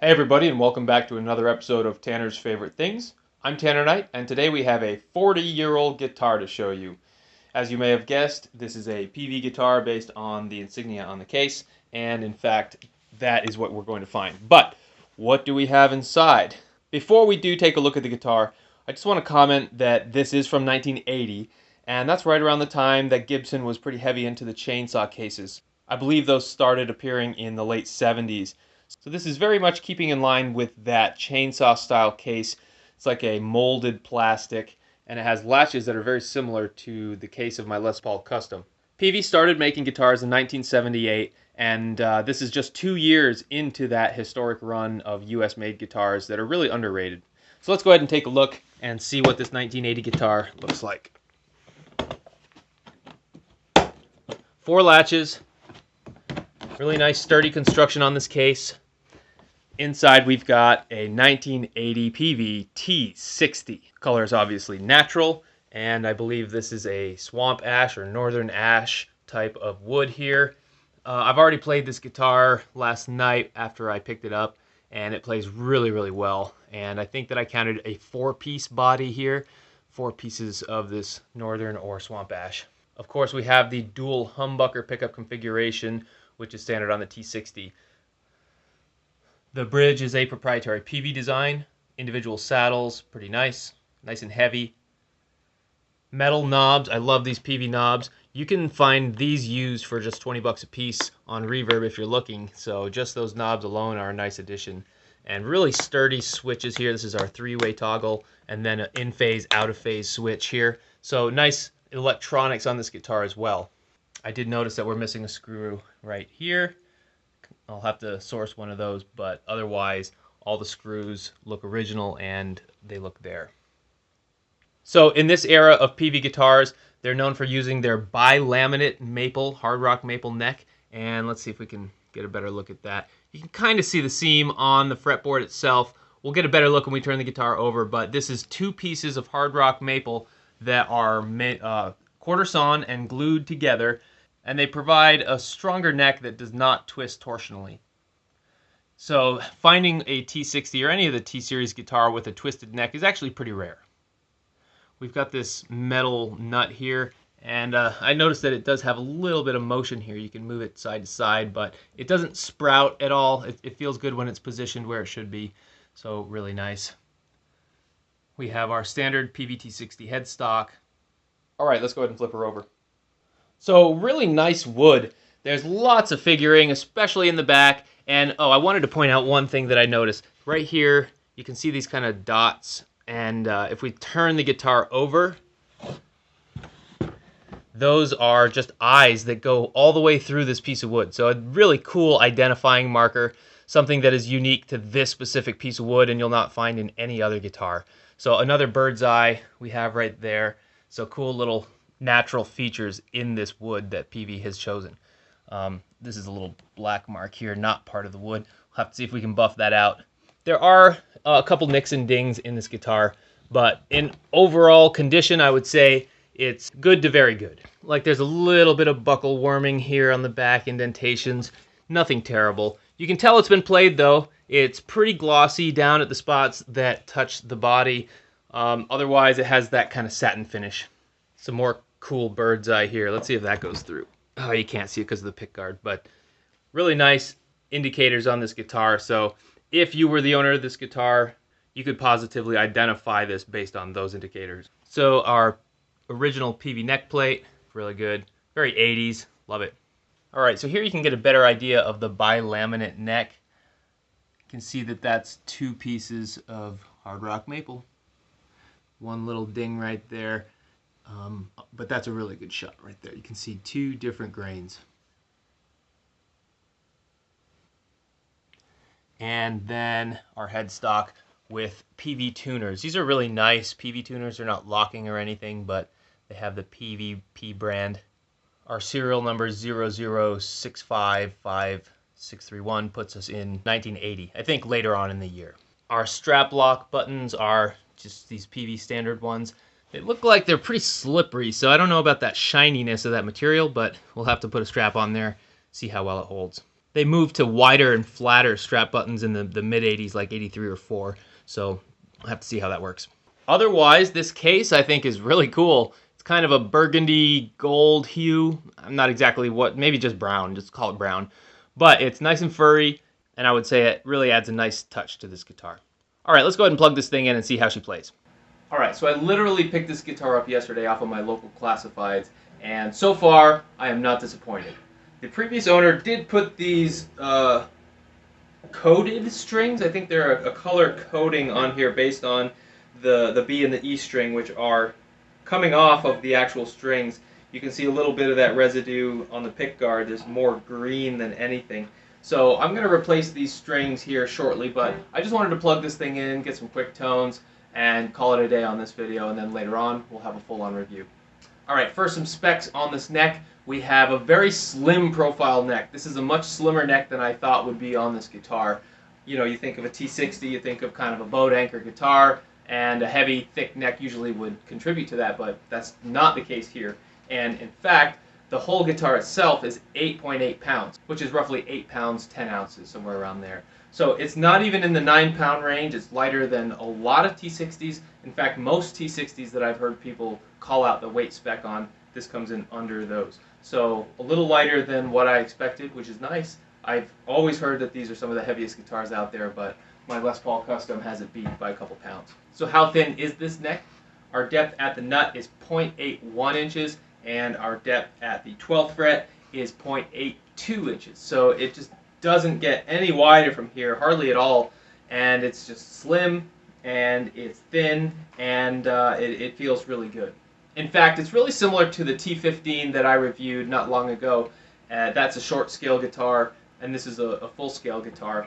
Hey everybody, and welcome back to another episode of Tanner's Favorite Things. I'm Tanner Knight, and today we have a 40-year-old guitar to show you. As you may have guessed, this is a Peavey guitar based on the insignia on the case, and in fact, that is what we're going to find. But what do we have inside? Before we do take a look at the guitar, I just want to comment that this is from 1980, and that's right around the time that Gibson was pretty heavy into the chainsaw cases. I believe those started appearing in the late 70s. So this is very much keeping in line with that chainsaw style case. It's like a molded plastic, and it has latches that are very similar to the case of my Les Paul Custom. Peavey started making guitars in 1978, and this is just 2 years into that historic run of US made guitars that are really underrated. So let's go ahead and take a look and see what this 1980 guitar looks like. 4 latches, really nice sturdy construction on this case. Inside we've got a 1980 Peavey T-60. Color is obviously natural, and I believe this is a swamp ash or northern ash type of wood here. I've already played this guitar last night after I picked it up, and it plays really, really well. And I think that I counted a 4-piece body here, 4 pieces of this northern or swamp ash. Of course, we have the dual humbucker pickup configuration, which is standard on the T-60. The bridge is a proprietary Peavey design. Individual saddles, pretty nice and heavy. Metal knobs, I love these Peavey knobs. You can find these used for just 20 bucks a piece on Reverb if you're looking. So just those knobs alone are a nice addition. And really sturdy switches here. This is our 3-way toggle, and then an in-phase, out-of-phase switch here. So nice electronics on this guitar as well. I did notice that we're missing a screw right here. I'll have to source one of those, but otherwise all the screws look original and they look there. So in this era of Peavey guitars, they're known for using their bi-laminate maple, hard rock maple neck, and let's see if we can get a better look at that. You can kind of see the seam on the fretboard itself. We'll get a better look when we turn the guitar over, but this is 2 pieces of hard rock maple that are quarter sawn and glued together, and they provide a stronger neck that does not twist torsionally. So finding a T-60 or any of the T-Series guitar with a twisted neck is actually pretty rare. We've got this metal nut here, and I noticed that it does have a little bit of motion here. You can move it side to side, but it doesn't sprout at all. It feels good when it's positioned where it should be, so really nice. We have our standard Peavey T-60 headstock. All right, let's go ahead and flip her over. So really nice wood. There's lots of figuring, especially in the back. And I wanted to point out one thing that I noticed. Right here, you can see these kind of dots. And if we turn the guitar over, those are just eyes that go all the way through this piece of wood. So a really cool identifying marker, something that is unique to this specific piece of wood and you'll not find in any other guitar. So another bird's eye we have right there. So cool little natural features in this wood that Peavey has chosen. This is a little black mark here, not part of the wood. We'll have to see if we can buff that out. There are a couple nicks and dings in this guitar, but in overall condition, I would say it's good to very good. Like there's a little bit of buckle worming here on the back indentations. Nothing terrible. You can tell it's been played though. It's pretty glossy down at the spots that touch the body. Otherwise, it has that kind of satin finish. Some more cool bird's eye here. Let's see if that goes through. Oh, you can't see it because of the pick guard, but really nice indicators on this guitar. So if you were the owner of this guitar, you could positively identify this based on those indicators. So our original Peavey neck plate, really good. Very 80s, love it. All right, so here you can get a better idea of the bi-laminate neck. You can see that that's 2 pieces of hard rock maple. One little ding right there. But that's a really good shot right there. You can see 2 different grains. And then our headstock with Peavey tuners. These are really nice Peavey tuners. They're not locking or anything, but they have the Peavey P brand. Our serial number 0065561 puts us in 1980, I think later on in the year. Our strap lock buttons are just these Peavey standard ones. They look like they're pretty slippery, so I don't know about that shininess of that material, but we'll have to put a strap on there, see how well it holds. They moved to wider and flatter strap buttons in the mid 80s, like 83 or 4. So I'll have to see how that works. Otherwise, this case I think is really cool. It's kind of a burgundy gold hue. I'm not exactly what, maybe just brown, just call it brown. But it's nice and furry, and I would say it really adds a nice touch to this guitar. All right, let's go ahead and plug this thing in and see how she plays. All right, so I literally picked this guitar up yesterday off of my local classifieds, and so far I am not disappointed. The previous owner did put these coated strings. I think they're a color coding on here based on the B and the E string, which are coming off of the actual strings. You can see a little bit of that residue on the pick guard. There's more green than anything. So I'm going to replace these strings here shortly, but I just wanted to plug this thing in, get some quick tones, and call it a day on this video, and then later on we'll have a full-on review. Alright, first some specs on this neck. We have a very slim profile neck. This is a much slimmer neck than I thought would be on this guitar. You know, you think of a T-60, you think of kind of a boat anchor guitar, and a heavy, thick neck usually would contribute to that, but that's not the case here. And in fact, the whole guitar itself is 8.8 pounds, which is roughly 8 pounds, 10 ounces, somewhere around there. So it's not even in the 9-pound range. It's lighter than a lot of T-60s. In fact, most T-60s that I've heard people call out the weight spec on, this comes in under those. So a little lighter than what I expected, which is nice. I've always heard that these are some of the heaviest guitars out there, but my Les Paul Custom has it beat by a couple pounds. So how thin is this neck? Our depth at the nut is 0.81 inches, and our depth at the 12th fret is 0.82 inches. So it just doesn't get any wider from here, hardly at all, and it's just slim, and it's thin, and it feels really good. In fact, it's really similar to the T-15 that I reviewed not long ago. That's a short scale guitar, and this is a full scale guitar.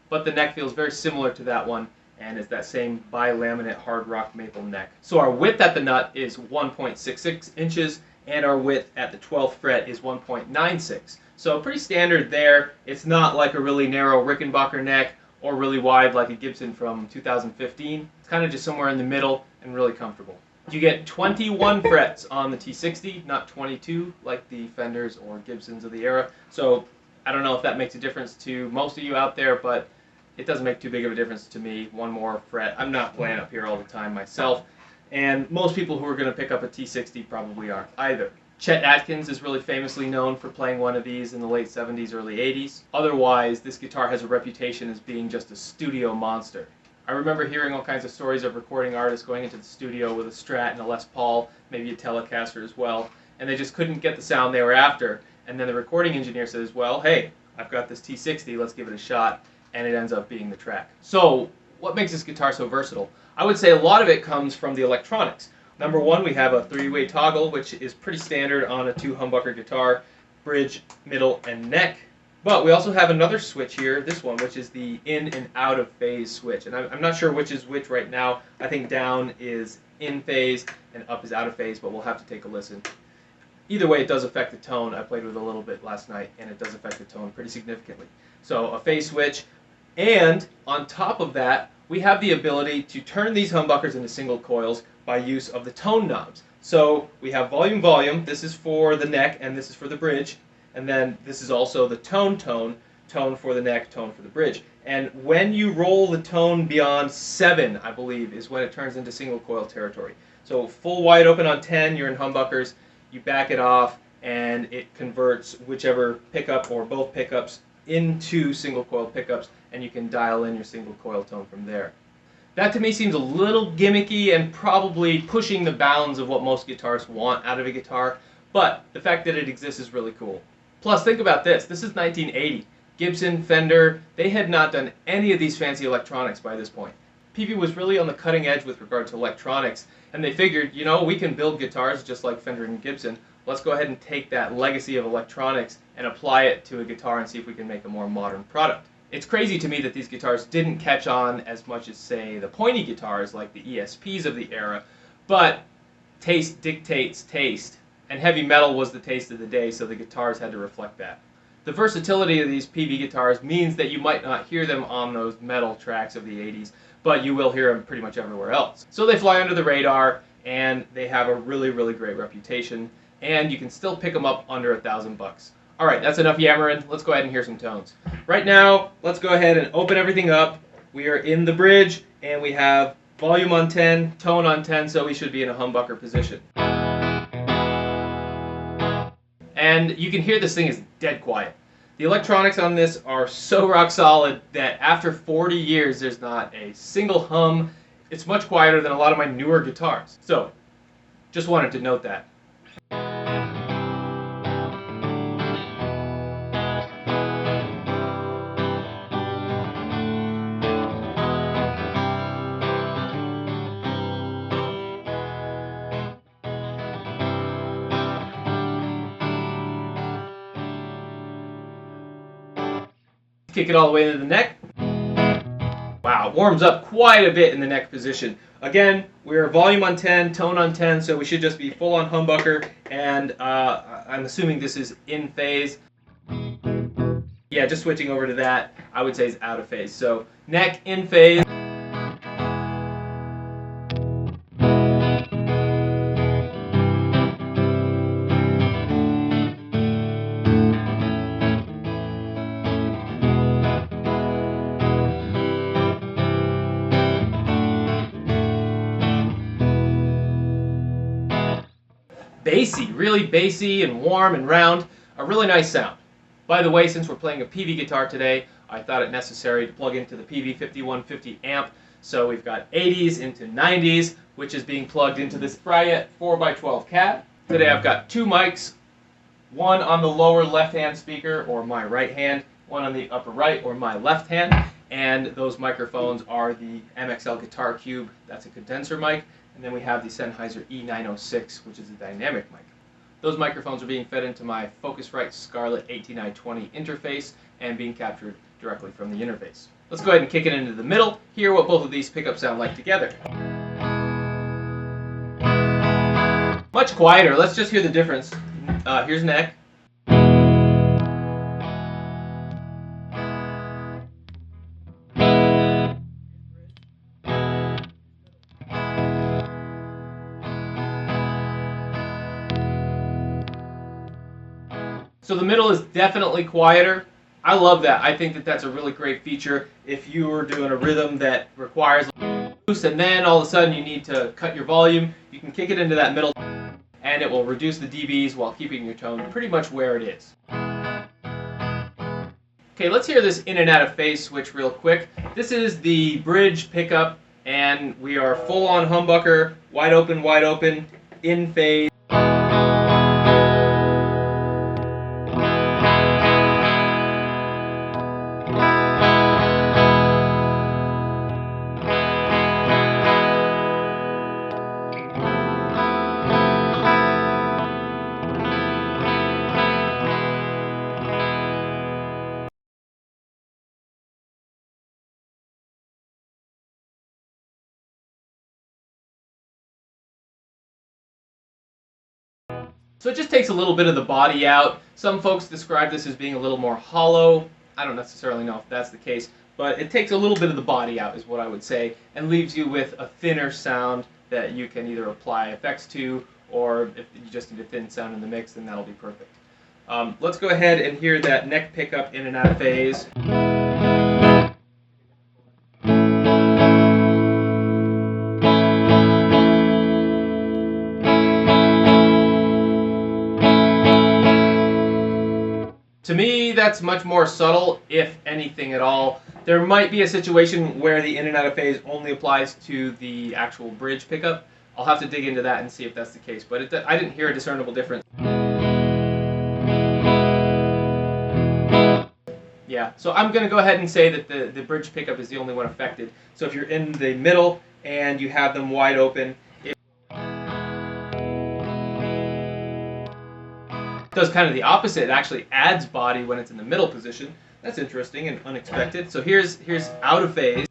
But the neck feels very similar to that one, and it's that same bi-laminate hard rock maple neck. So our width at the nut is 1.66 inches, and our width at the 12th fret is 1.96. So pretty standard there. It's not like a really narrow Rickenbacker neck or really wide like a Gibson from 2015. It's kind of just somewhere in the middle and really comfortable. You get 21 frets on the T-60, not 22 like the Fenders or Gibsons of the era. So I don't know if that makes a difference to most of you out there, but it doesn't make too big of a difference to me. One more fret. I'm not playing up here all the time myself, and most people who are going to pick up a T-60 probably aren't either. Chet Atkins is really famously known for playing one of these in the late 70s, early 80s. Otherwise, this guitar has a reputation as being just a studio monster. I remember hearing all kinds of stories of recording artists going into the studio with a Strat and a Les Paul, maybe a Telecaster as well, and they just couldn't get the sound they were after. And then the recording engineer says, well, hey, I've got this T-60, let's give it a shot, and it ends up being the track. So what makes this guitar so versatile? I would say a lot of it comes from the electronics. Number one, we have a 3-way toggle, which is pretty standard on a 2-humbucker guitar, bridge, middle, and neck. But we also have another switch here, this one, which is the in and out of phase switch. And I'm not sure which is which right now. I think down is in phase and up is out of phase, but we'll have to take a listen. Either way, it does affect the tone. I played with it a little bit last night, and it does affect the tone pretty significantly. So a phase switch, and on top of that, we have the ability to turn these humbuckers into single coils by use of the tone knobs. So we have volume, this is for the neck, and this is for the bridge. And then this is also the tone for the neck, tone for the bridge. And when you roll the tone beyond 7, I believe, is when it turns into single coil territory. So full wide open on 10, you're in humbuckers, you back it off, and it converts whichever pickup or both pickups into single coil pickups, and you can dial in your single coil tone from there. That to me seems a little gimmicky and probably pushing the bounds of what most guitarists want out of a guitar, but the fact that it exists is really cool. Plus, think about this. This is 1980. Gibson, Fender, they had not done any of these fancy electronics by this point. Peavey was really on the cutting edge with regard to electronics, and they figured, you know, we can build guitars just like Fender and Gibson. Let's go ahead and take that legacy of electronics and apply it to a guitar and see if we can make a more modern product. It's crazy to me that these guitars didn't catch on as much as, say, the pointy guitars like the ESPs of the era, but taste dictates taste. And heavy metal was the taste of the day, so the guitars had to reflect that. The versatility of these Peavey guitars means that you might not hear them on those metal tracks of the 80s, but you will hear them pretty much everywhere else. So they fly under the radar, and they have a really, really great reputation, and you can still pick them up under $1,000. All right, that's enough yammering. Let's go ahead and hear some tones. Right now, let's go ahead and open everything up. We are in the bridge, and we have volume on 10, tone on 10, so we should be in a humbucker position. And you can hear this thing is dead quiet. The electronics on this are so rock solid that after 40 years, there's not a single hum. It's much quieter than a lot of my newer guitars. So, just wanted to note that. Kick it all the way into the neck. Wow, it warms up quite a bit in the neck position. Again, we're volume on 10, tone on 10, so we should just be full on humbucker, and I'm assuming this is in phase. Yeah, just switching over to that, I would say is out of phase. So neck in phase. Bassy, really bassy and warm and round. A really nice sound. By the way, since we're playing a Peavey guitar today, I thought it necessary to plug into the Peavey 5150 amp. So we've got 80s into 90s, which is being plugged into this Fryette 4x12 cab. Today I've got two mics, one on the lower left-hand speaker, or my right hand, one on the upper right, or my left hand. And those microphones are the MXL Guitar Cube, that's a condenser mic. And then we have the Sennheiser E906, which is a dynamic mic. Those microphones are being fed into my Focusrite Scarlett 18i20 interface and being captured directly from the interface. Let's go ahead and kick it into the middle, hear what both of these pickups sound like together. Much quieter, let's just hear the difference. Here's neck. So the middle is definitely quieter. I love that. I think that that's a really great feature if you were doing a rhythm that requires loose and then all of a sudden you need to cut your volume. You can kick it into that middle and it will reduce the dBs while keeping your tone pretty much where it is. Okay, let's hear this in and out of phase switch real quick. This is the bridge pickup and we are full on humbucker, wide open, in phase. So it just takes a little bit of the body out. Some folks describe this as being a little more hollow. I don't necessarily know if that's the case, but it takes a little bit of the body out is what I would say, and leaves you with a thinner sound that you can either apply effects to, or if you just need a thin sound in the mix, then that'll be perfect. Let's go ahead and hear that neck pickup in and out of phase. To me, that's much more subtle, if anything at all. There might be a situation where the in and out of phase only applies to the actual bridge pickup. I'll have to dig into that and see if that's the case, but I didn't hear a discernible difference. Yeah, so I'm going to go ahead and say that the bridge pickup is the only one affected. So if you're in the middle and you have them wide open, it does kind of the opposite. It actually adds body when it's in the middle position. That's interesting and unexpected. So here's out of phase.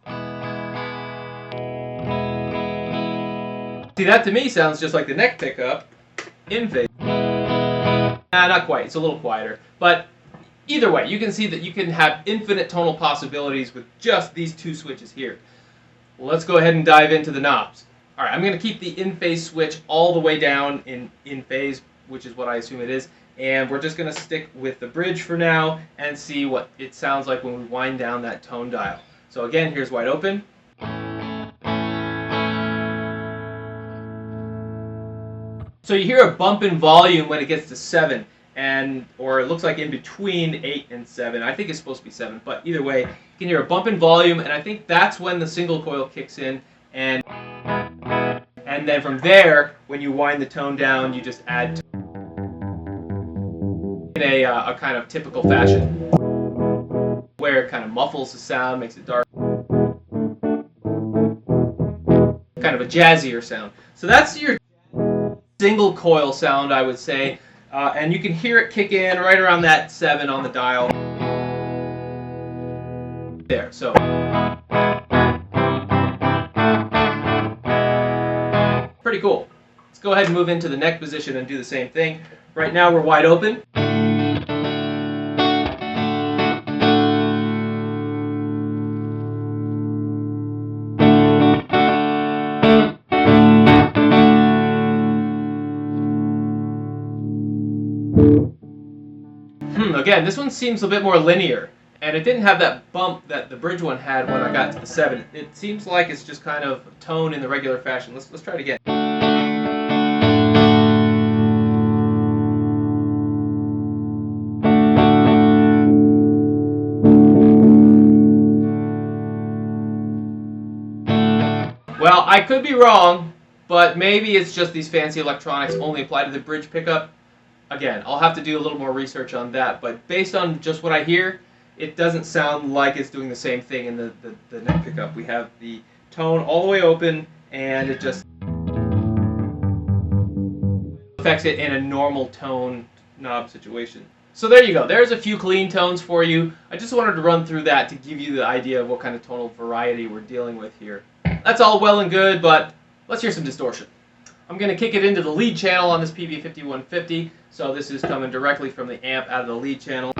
See, that to me sounds just like the neck pickup in phase. Not quite. It's a little quieter. But either way, you can see that you can have infinite tonal possibilities with just these two switches here. Well, let's go ahead and dive into the knobs. All right, I'm going to keep the in-phase switch all the way down in phase, which is what I assume it is, and we're just going to stick with the bridge for now and see what it sounds like when we wind down that tone dial. So again, here's wide open. So you hear a bump in volume when it gets to 7, or it looks like in between 8 and 7. I think it's supposed to be 7, but either way, you can hear a bump in volume, and I think that's when the single coil kicks in, and then from there, when you wind the tone down, you just add in a kind of typical fashion, where it kind of muffles the sound, makes it dark, kind of a jazzier sound. So that's your single coil sound, I would say, and you can hear it kick in right around that 7 on the dial there. So pretty cool. Let's go ahead and move into the neck position and do the same thing. Right now we're wide open. Again, this one seems a bit more linear, and it didn't have that bump that the bridge one had when I got to the 7. It seems like it's just kind of tone in the regular fashion. Let's try it again. Well, I could be wrong, but maybe it's just these fancy electronics only apply to the bridge pickup. Again, I'll have to do a little more research on that, but based on just what I hear, it doesn't sound like it's doing the same thing in the neck pickup. We have the tone all the way open, and it just affects it in a normal tone knob situation. So there you go. There's a few clean tones for you. I just wanted to run through that to give you the idea of what kind of tonal variety we're dealing with here. That's all well and good, but let's hear some distortion. I'm going to kick it into the lead channel on this Peavey 5150, so this is coming directly from the amp out of the lead channel.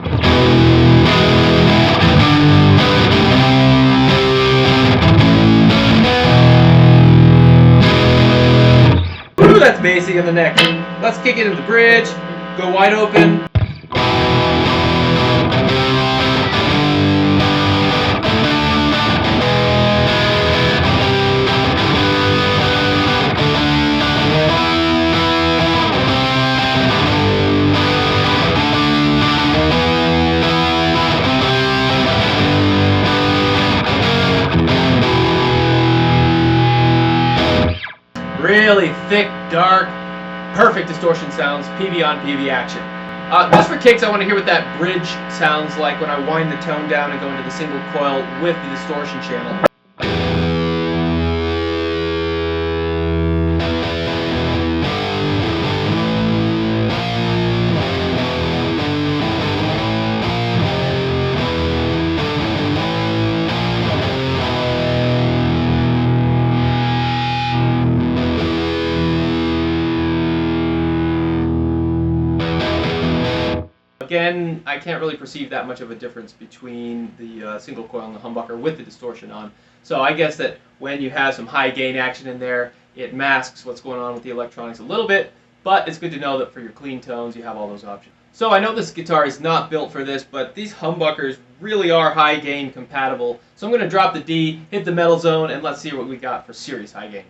Ooh, that's bassy in the neck. Let's kick it into the bridge, go wide open. Really thick, dark, perfect distortion sounds, Peavey on Peavey action. Just for kicks, I want to hear what that bridge sounds like when I wind the tone down and go into the single coil with the distortion channel. Again, I can't really perceive that much of a difference between the single coil and the humbucker with the distortion on. So I guess that when you have some high gain action in there, it masks what's going on with the electronics a little bit, but it's good to know that for your clean tones, you have all those options. So I know this guitar is not built for this, but these humbuckers really are high gain compatible. So I'm going to drop the D, hit the metal zone, and let's see what we got for serious high gain.